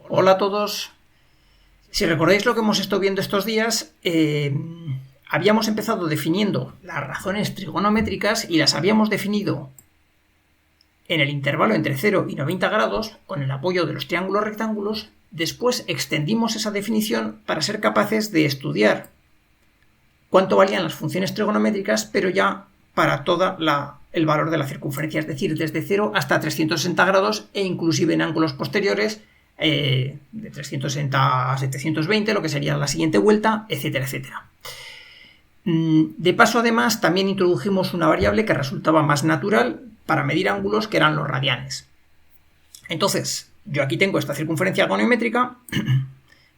Hola a todos. Si recordáis lo que hemos estado viendo estos días, habíamos empezado definiendo las razones trigonométricas y las habíamos definido en el intervalo entre 0 y 90 grados con el apoyo de los triángulos rectángulos. Después extendimos esa definición para ser capaces de estudiar cuánto valían las funciones trigonométricas, pero ya para todo el valor de la circunferencia, es decir, desde 0 hasta 360 grados e inclusive en ángulos posteriores de 360 a 720, lo que sería la siguiente vuelta, etcétera, etcétera. De paso, además, también introdujimos una variable que resultaba más natural para medir ángulos, que eran los radianes. Entonces, yo aquí tengo esta circunferencia goniométrica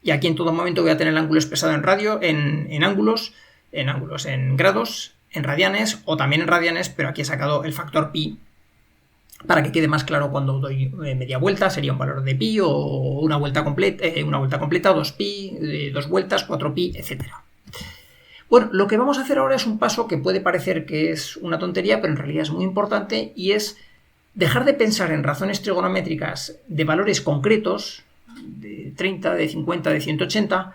y aquí en todo momento voy a tener el ángulo expresado en radio, en ángulos, en grados, en radianes o también en radianes, pero aquí he sacado el factor pi para que quede más claro cuando doy media vuelta. Sería un valor de pi o una vuelta completa, 2pi, 2 vueltas, 4pi, etc. Bueno, lo que vamos a hacer ahora es un paso que puede parecer que es una tontería, pero en realidad es muy importante, y es dejar de pensar en razones trigonométricas de valores concretos, de 30, de 50, de 180,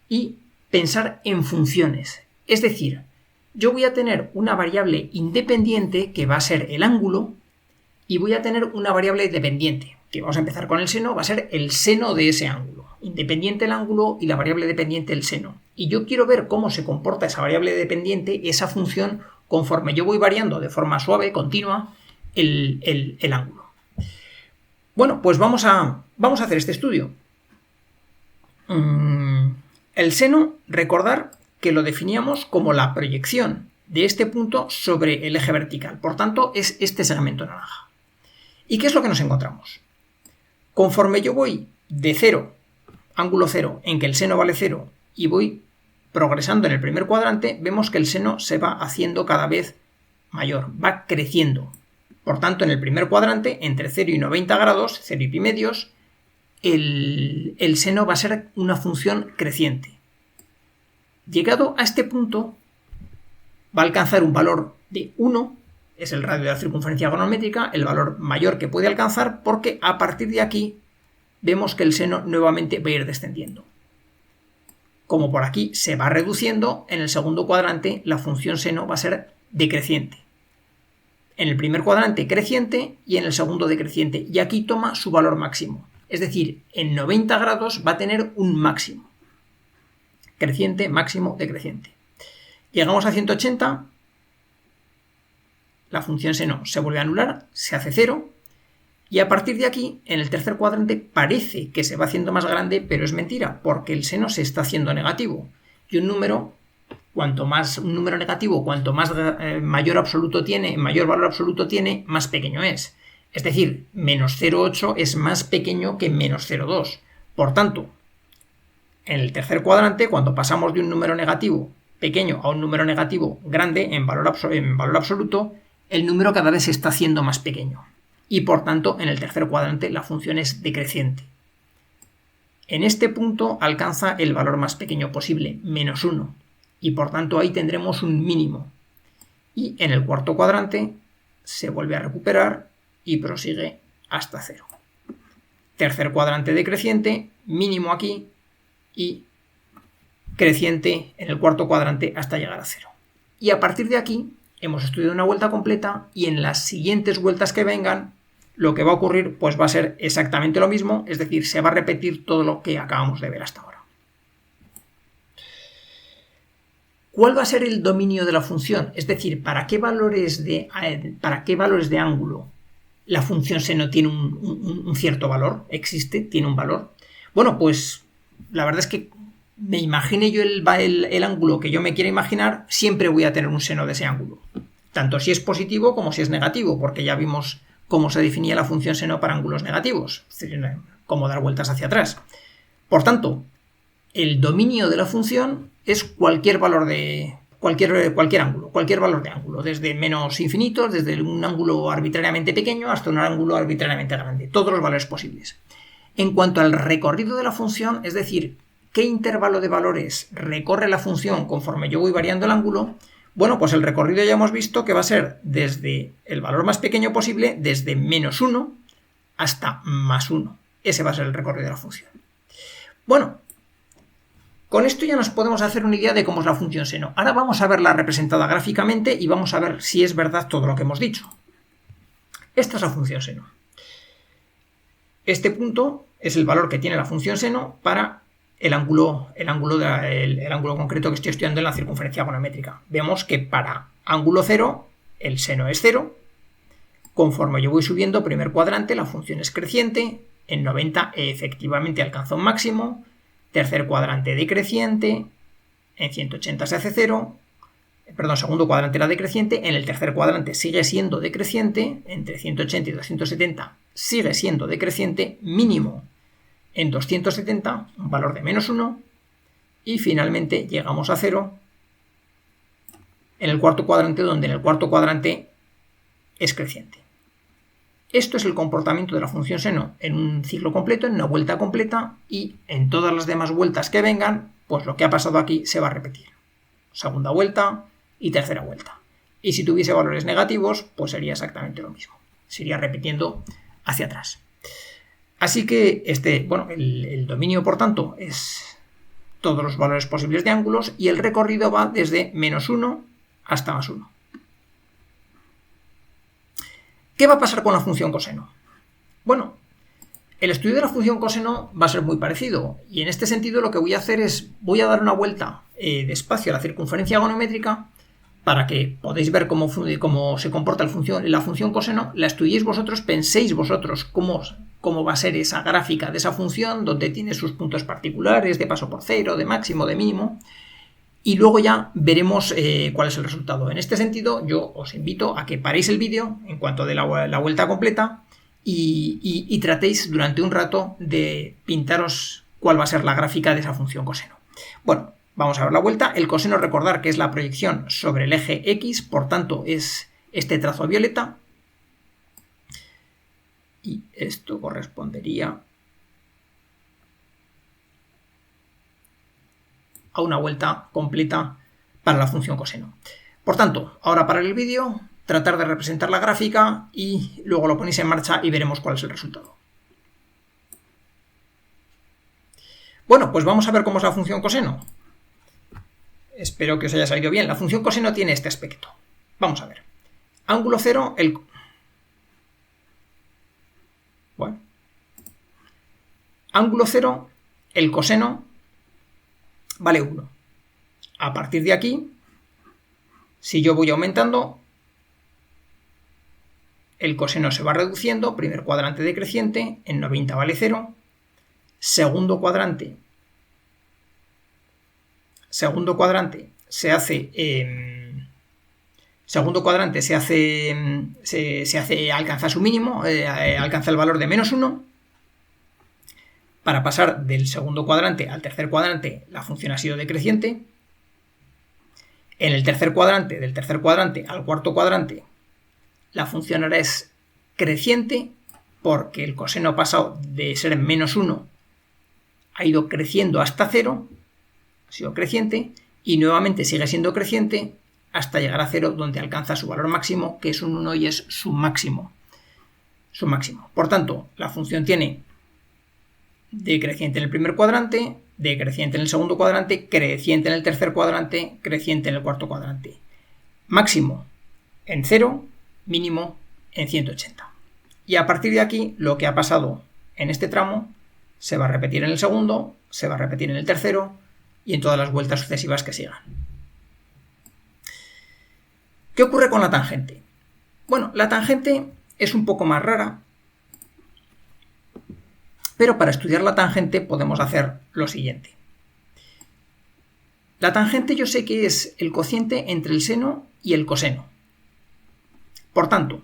y pensar en funciones. Es decir, yo voy a tener una variable independiente que va a ser el ángulo y voy a tener una variable dependiente, que vamos a empezar con el seno, va a ser el seno de ese ángulo. Independiente el ángulo y la variable dependiente el seno. Y yo quiero ver cómo se comporta esa variable dependiente, esa función, conforme yo voy variando de forma suave, continua, el ángulo. Bueno, pues vamos a hacer este estudio. El seno, recordar que lo definíamos como la proyección de este punto sobre el eje vertical. Por tanto, es este segmento naranja. ¿Y qué es lo que nos encontramos? Conforme yo voy de 0, ángulo 0, en que el seno vale 0, y voy progresando en el primer cuadrante, vemos que el seno se va haciendo cada vez mayor, va creciendo. Por tanto, en el primer cuadrante, entre 0 y 90 grados, 0 y pi medios, el seno va a ser una función creciente. Llegado a este punto, va a alcanzar un valor de 1, es el radio de la circunferencia goniométrica, el valor mayor que puede alcanzar, porque a partir de aquí vemos que el seno nuevamente va a ir descendiendo. Como por aquí se va reduciendo, en el segundo cuadrante la función seno va a ser decreciente. En el primer cuadrante creciente y en el segundo decreciente, y aquí toma su valor máximo. Es decir, en 90 grados va a tener un máximo. Creciente, máximo, decreciente. Llegamos a 180, la función seno se vuelve a anular, se hace 0, y a partir de aquí, en el tercer cuadrante, parece que se va haciendo más grande, pero es mentira, porque el seno se está haciendo negativo. Y un número negativo, cuanto más mayor valor absoluto tiene, más pequeño es. Es decir, menos 0,8 es más pequeño que menos 0,2. Por tanto, en el tercer cuadrante, cuando pasamos de un número negativo pequeño a un número negativo grande en valor absoluto, el número cada vez se está haciendo más pequeño. Y por tanto, en el tercer cuadrante la función es decreciente. En este punto alcanza el valor más pequeño posible, menos 1. Y por tanto ahí tendremos un mínimo. Y en el cuarto cuadrante se vuelve a recuperar y prosigue hasta 0. Tercer cuadrante decreciente, mínimo aquí y creciente en el cuarto cuadrante hasta llegar a 0. Y a partir de aquí hemos estudiado una vuelta completa, y en las siguientes vueltas que vengan lo que va a ocurrir pues va a ser exactamente lo mismo, es decir, se va a repetir todo lo que acabamos de ver hasta ahora. ¿Cuál va a ser el dominio de la función? Es decir, ¿para qué valores de ángulo la función seno tiene un cierto valor? ¿Existe? ¿Tiene un valor? Bueno, pues la verdad es que me imagine yo el ángulo que yo me quiera imaginar, siempre voy a tener un seno de ese ángulo. Tanto si es positivo como si es negativo, porque ya vimos cómo se definía la función seno para ángulos negativos, es decir, cómo dar vueltas hacia atrás. Por tanto, el dominio de la función es cualquier valor de cualquier ángulo, cualquier valor de ángulo, desde menos infinitos, desde un ángulo arbitrariamente pequeño hasta un ángulo arbitrariamente grande, todos los valores posibles. En cuanto al recorrido de la función, es decir, ¿qué intervalo de valores recorre la función conforme yo voy variando el ángulo? Bueno, pues el recorrido ya hemos visto que va a ser desde el valor más pequeño posible, desde menos 1 hasta más 1. ese va a ser el recorrido de la función. Bueno, con esto ya nos podemos hacer una idea de cómo es la función seno. Ahora vamos a verla representada gráficamente y vamos a ver si es verdad todo lo que hemos dicho. Esta es la función seno. Este punto es el valor que tiene la función seno para el ángulo concreto que estoy estudiando en la circunferencia agonométrica. Vemos que para ángulo 0 el seno es 0. Conforme yo voy subiendo primer cuadrante, la función es creciente. En 90 efectivamente alcanza un máximo. Tercer cuadrante decreciente. En 180 se hace 0. Segundo cuadrante era decreciente. En el tercer cuadrante sigue siendo decreciente. Entre 180 y 270 sigue siendo decreciente. Mínimo en 270, un valor de -1. Y finalmente llegamos a 0 en el cuarto cuadrante, donde en el cuarto cuadrante es creciente. Esto es el comportamiento de la función seno en un ciclo completo, en una vuelta completa, y en todas las demás vueltas que vengan, pues lo que ha pasado aquí se va a repetir. Segunda vuelta y tercera vuelta. Y si tuviese valores negativos, pues sería exactamente lo mismo. Se iría repitiendo hacia atrás. Así que el dominio, por tanto, es todos los valores posibles de ángulos y el recorrido va desde -1 hasta +1. ¿Qué va a pasar con la función coseno? Bueno, el estudio de la función coseno va a ser muy parecido y en este sentido lo que voy a hacer es voy a dar una vuelta despacio a la circunferencia agonométrica para que podáis ver cómo se comporta la función coseno, la estudiéis vosotros, penséis vosotros cómo va a ser esa gráfica de esa función, donde tiene sus puntos particulares de paso por cero, de máximo, de mínimo, y luego ya veremos cuál es el resultado. En este sentido, yo os invito a que paréis el vídeo en cuanto de la vuelta completa y tratéis durante un rato de pintaros cuál va a ser la gráfica de esa función coseno. Bueno, vamos a ver la vuelta. El coseno, recordar que es la proyección sobre el eje X, por tanto es este trazo violeta. Y esto correspondería a una vuelta completa para la función coseno. Por tanto, ahora parar el vídeo, tratar de representar la gráfica y luego lo ponéis en marcha y veremos cuál es el resultado. Bueno, pues vamos a ver cómo es la función coseno. Espero que os haya salido bien. La función coseno tiene este aspecto. Vamos a ver. Ángulo 0, ángulo 0, el coseno vale 1. A partir de aquí, si yo voy aumentando, el coseno se va reduciendo, primer cuadrante decreciente, en 90 vale 0, segundo cuadrante se alcanza su mínimo, alcanza el valor de -1. Para pasar del segundo cuadrante al tercer cuadrante, la función ha sido decreciente. En el tercer cuadrante, del tercer cuadrante al cuarto cuadrante, la función ahora es creciente porque el coseno ha pasado de ser -1, ha ido creciendo hasta 0, ha sido creciente, y nuevamente sigue siendo creciente hasta llegar a 0, donde alcanza su valor máximo, que es un 1 y es su máximo. Por tanto, la función tiene decreciente en el primer cuadrante, decreciente en el segundo cuadrante, creciente en el tercer cuadrante, creciente en el cuarto cuadrante. Máximo en 0, mínimo en 180. Y a partir de aquí, lo que ha pasado en este tramo se va a repetir en el segundo, se va a repetir en el tercero y en todas las vueltas sucesivas que sigan. ¿Qué ocurre con la tangente? Bueno, la tangente es un poco más rara, pero para estudiar la tangente podemos hacer lo siguiente. La tangente yo sé que es el cociente entre el seno y el coseno. Por tanto,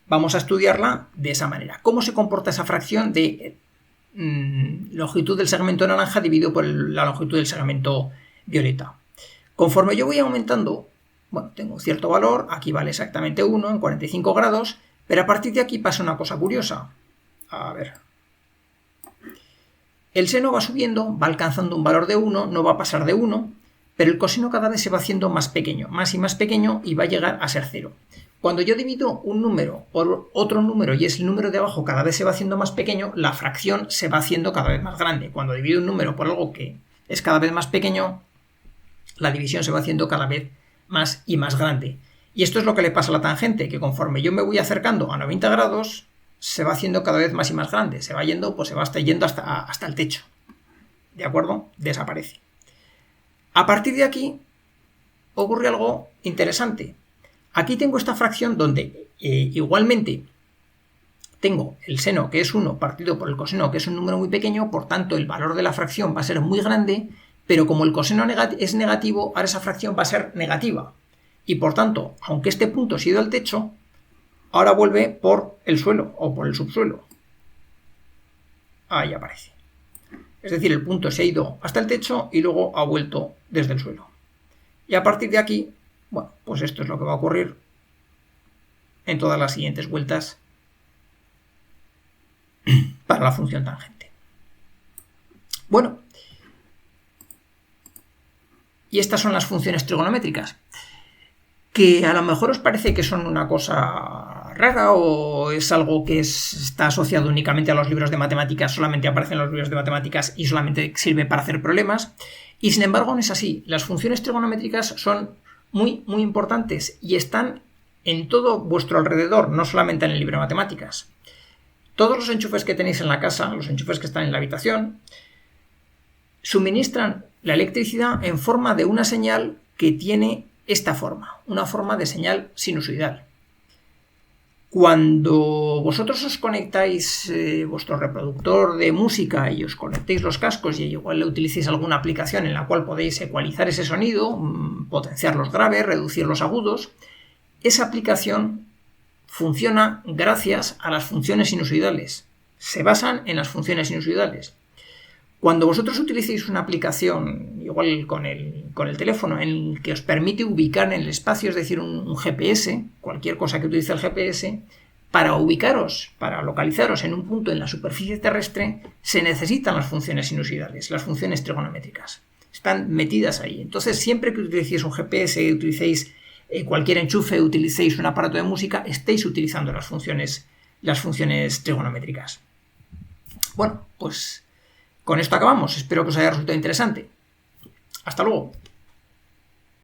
vamos a estudiarla de esa manera. ¿Cómo se comporta esa fracción de longitud del segmento naranja dividido por la longitud del segmento violeta? Conforme yo voy aumentando, tengo un cierto valor, aquí vale exactamente 1 en 45 grados, pero a partir de aquí pasa una cosa curiosa. A ver. El seno va subiendo, va alcanzando un valor de 1, no va a pasar de 1, pero el coseno cada vez se va haciendo más pequeño, más y más pequeño, y va a llegar a ser 0. Cuando yo divido un número por otro número y el número de abajo cada vez se va haciendo más pequeño, la fracción se va haciendo cada vez más grande. Cuando divido un número por algo que es cada vez más pequeño, la división se va haciendo cada vez más y más grande. Y esto es lo que le pasa a la tangente, que conforme yo me voy acercando a 90 grados, se va haciendo cada vez más y más grande. Se va yendo, pues se va yendo hasta el techo. ¿De acuerdo? Desaparece. A partir de aquí ocurre algo interesante. Aquí tengo esta fracción donde igualmente tengo el seno, que es 1, partido por el coseno, que es un número muy pequeño, por tanto el valor de la fracción va a ser muy grande, pero como el coseno es negativo, ahora esa fracción va a ser negativa. Y por tanto, aunque este punto se ha ido al techo, ahora vuelve por el suelo o por el subsuelo. Ahí aparece. Es decir, el punto se ha ido hasta el techo y luego ha vuelto desde el suelo. Y a partir de aquí, bueno, pues esto es lo que va a ocurrir en todas las siguientes vueltas para la función tangente. Bueno, y estas son las funciones trigonométricas, que a lo mejor os parece que son una cosa rara o es algo que está asociado únicamente a los libros de matemáticas, solamente aparece en los libros de matemáticas y solamente sirve para hacer problemas. Y sin embargo no es así. Las funciones trigonométricas son muy, muy importantes y están en todo vuestro alrededor, no solamente en el libro de matemáticas. Todos los enchufes que tenéis en la casa, los enchufes que están en la habitación, suministran la electricidad en forma de una señal que tiene esta forma, una forma de señal sinusoidal. Cuando vosotros os conectáis vuestro reproductor de música y os conectéis los cascos y igual le utilicéis alguna aplicación en la cual podéis ecualizar ese sonido, potenciar los graves, reducir los agudos, esa aplicación funciona gracias a las funciones sinusoidales. Se basan en las funciones sinusoidales. Cuando vosotros utilicéis una aplicación, igual con el teléfono, en el que os permite ubicar en el espacio, es decir, un GPS, cualquier cosa que utilice el GPS, para ubicaros, para localizaros en un punto en la superficie terrestre, se necesitan las funciones sinusoidales, las funciones trigonométricas. Están metidas ahí. Entonces, siempre que utilicéis un GPS, utilicéis cualquier enchufe, utilicéis un aparato de música, estéis utilizando las funciones trigonométricas. Bueno, pues con esto acabamos. Espero que os haya resultado interesante. Hasta luego.